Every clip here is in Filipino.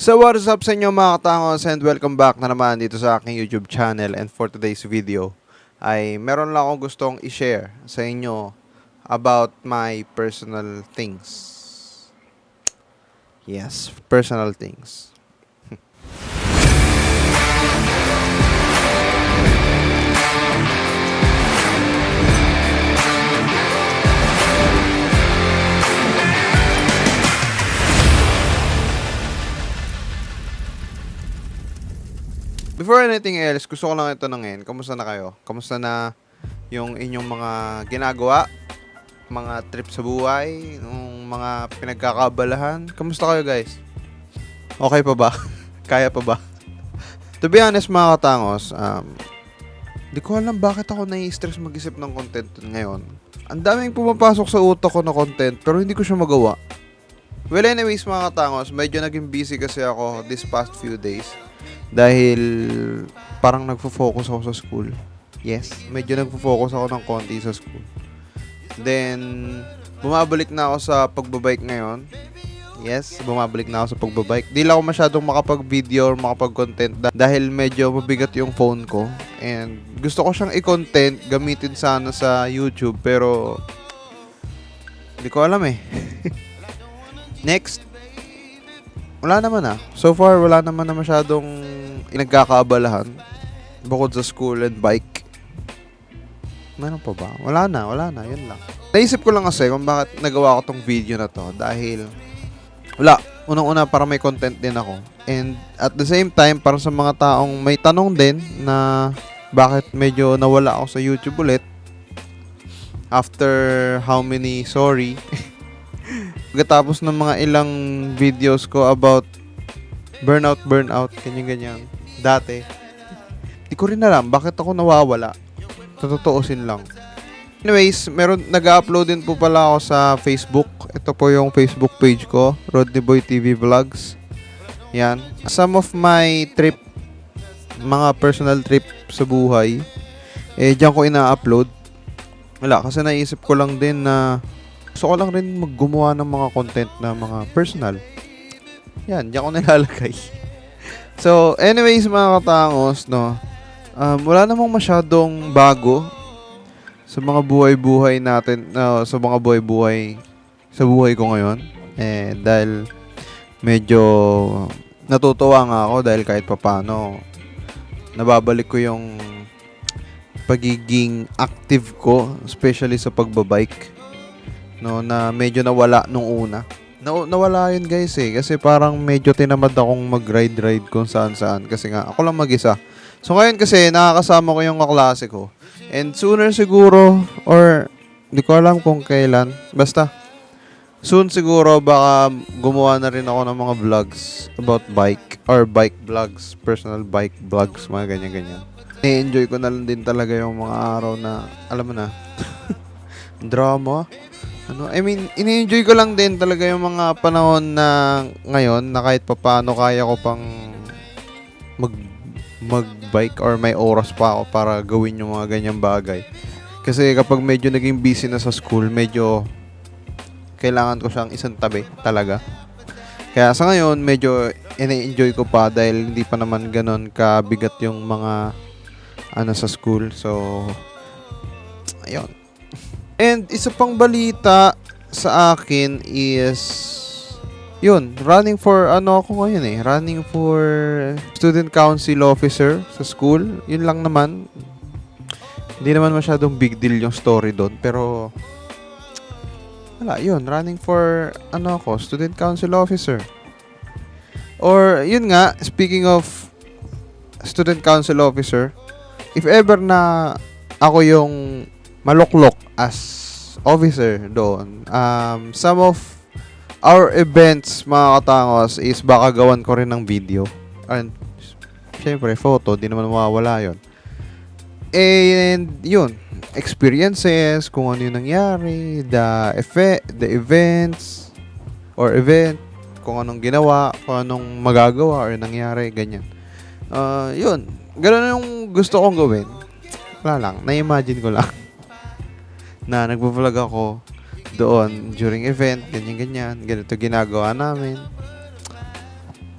So what is up sa inyo mga katangos, and welcome back na naman dito sa aking YouTube channel. And for today's video ay meron lang akong gustong i-share sa inyo about my personal things. Yes, personal things. Before anything else, gusto ko lang itanungin, kamusta na kayo? Kamusta na yung inyong mga ginagawa, mga trip sa buhay, yung mga pinagkakabalahan? Kamusta kayo guys? Okay pa ba? Kaya pa ba? To be honest mga katangos, di ko alam bakit ako nai-stress mag-isip ng content ngayon. Ang daming pumapasok sa utak ko na content pero hindi ko siya magawa. Well anyways mga katangos, medyo naging busy kasi ako this past few days. Dahil parang nagfo-focus ako sa school. Yes, medyo nagfo-focus ako ng konti sa school. Then, bumabalik na ako sa pagbabike ngayon. Yes, bumabalik na ako sa pagbabike. Di lang ako masyadong makapag-video or makapag-content dahil medyo mabigat yung phone ko. And gusto ko siyang i-content, gamitin sana sa YouTube, pero hindi ko alam eh. Next, wala naman So far, wala naman na masyadong nagkakaabalahan bukod sa school and bike. Meron pa ba? Wala na. Yun lang. Naisip ko lang kasi kung bakit nagawa ko tong video na to. Dahil, unang-una para may content din ako. And at the same time, para sa mga taong may tanong din na bakit medyo nawala ako sa YouTube ulit. After how many, sorry. Pagkatapos ng mga ilang videos ko about burnout, ganyan. Dati. Di ko rin alam bakit ako nawawala. Tutuusin lang. Anyways, nag-upload din po pala ako sa Facebook. Ito po yung Facebook page ko, Rodney Boy TV Vlogs. Yan. Some of my mga personal trip sa buhay, diyan ko ina-upload. Wala, kasi naisip ko lang din na gusto ko lang rin maggumawa ng mga content na mga personal. Yan, diyan ko nilalagay. So, anyways mga katangos, no, wala namang masyadong bago sa mga buhay-buhay natin, sa mga buhay-buhay sa buhay ko ngayon. Dahil medyo natutuwa nga ako dahil kahit papano nababalik ko yung pagiging active ko, especially sa pagbabike. No, na medyo nawala nung una. Nawala yun guys kasi parang medyo tinamad akong mag-ride kung saan-saan kasi nga ako lang mag-isa. So ngayon kasi nakakasama ko yung kaklase ko. And sooner siguro, or di ko alam kung kailan, basta soon siguro baka gumawa na rin ako ng mga vlogs about bike or bike vlogs, personal bike vlogs, mga ganyan-ganyan. I-enjoy ko na lang din talaga yung mga araw na, alam mo na, drama. Ini-enjoy ko lang din talaga yung mga panahon na ngayon na kahit papaano kaya ko pang mag-bike or may oras pa ako para gawin yung mga ganyang bagay. Kasi kapag medyo naging busy na sa school, medyo kailangan ko siyang isang tabi talaga. Kaya sa ngayon, medyo ini-enjoy ko pa dahil hindi pa naman ganon kabigat yung mga sa school. So, ayun. And isa pang balita sa akin is running for ako ngayon running for student council officer sa school. Yun lang naman. Hindi naman masyadong big deal yung story doon, pero running for student council officer. Or yun nga, speaking of student council officer, if ever na ako yung maluklok as officer doon, some of our events mga katangos is baka gawan ko rin ng video and syempre photo, di naman mawawala yon. And yun, experiences, kung ano yung nangyari, the events or event, kung anong ginawa, kung anong magagawa or nangyari, ganyan. Yun, ganoon yung gusto kong gawin. Wala lang, na-imagine ko lang na nagvo-vlog ako doon during event, ganyan-ganyan. Ganito ginagawa namin.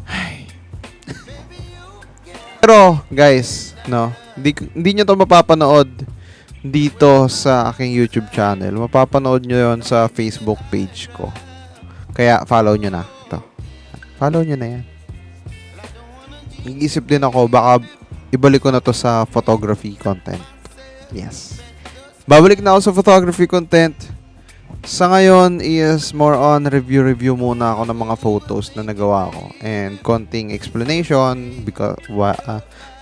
Ay, Pero, guys, no, hindi nyo to mapapanood dito sa aking YouTube channel. Mapapanood nyo yon sa Facebook page ko. Kaya, follow nyo na. Ito. Follow nyo na yan. Nag-iisip din ako, baka ibalik ko na to sa photography content. Yes. Babalik na ako sa photography content. Sa ngayon is more on review muna ako ng mga photos na nagawa ko and konting explanation because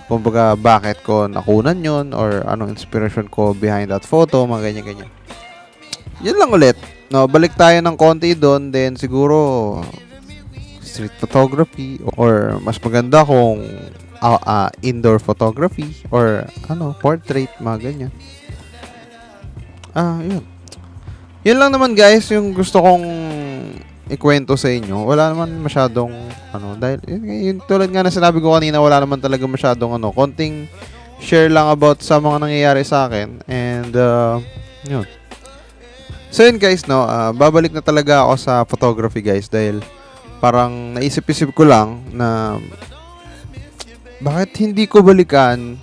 kumbaga bakit ko nakunan yun or anong inspiration ko behind that photo, mga ganyan-ganyan. Yun lang ulit. No, balik tayo ng konti doon, then siguro street photography or mas maganda kung indoor photography or portrait, mga ganyan. Yun. Yun lang naman guys, yung gusto kong ikwento sa inyo. Wala naman masyadong dahil yun, tulad nga na sinabi ko kanina, wala naman talaga masyadong konting share lang about sa mga nangyayari sa akin and yun. So yun guys, babalik na talaga ako sa photography guys dahil parang naisip-isip ko lang na bakit hindi ko balikan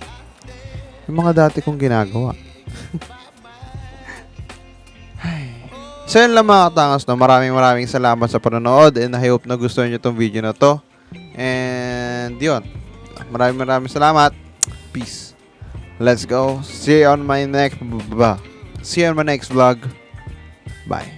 yung mga dati kong ginagawa. So yun lang mga katangas, maraming salamat sa panonood and I hope na gusto niyo itong video na to. And yun, maraming salamat. Peace. Let's go. See you on my next vlog. Bye.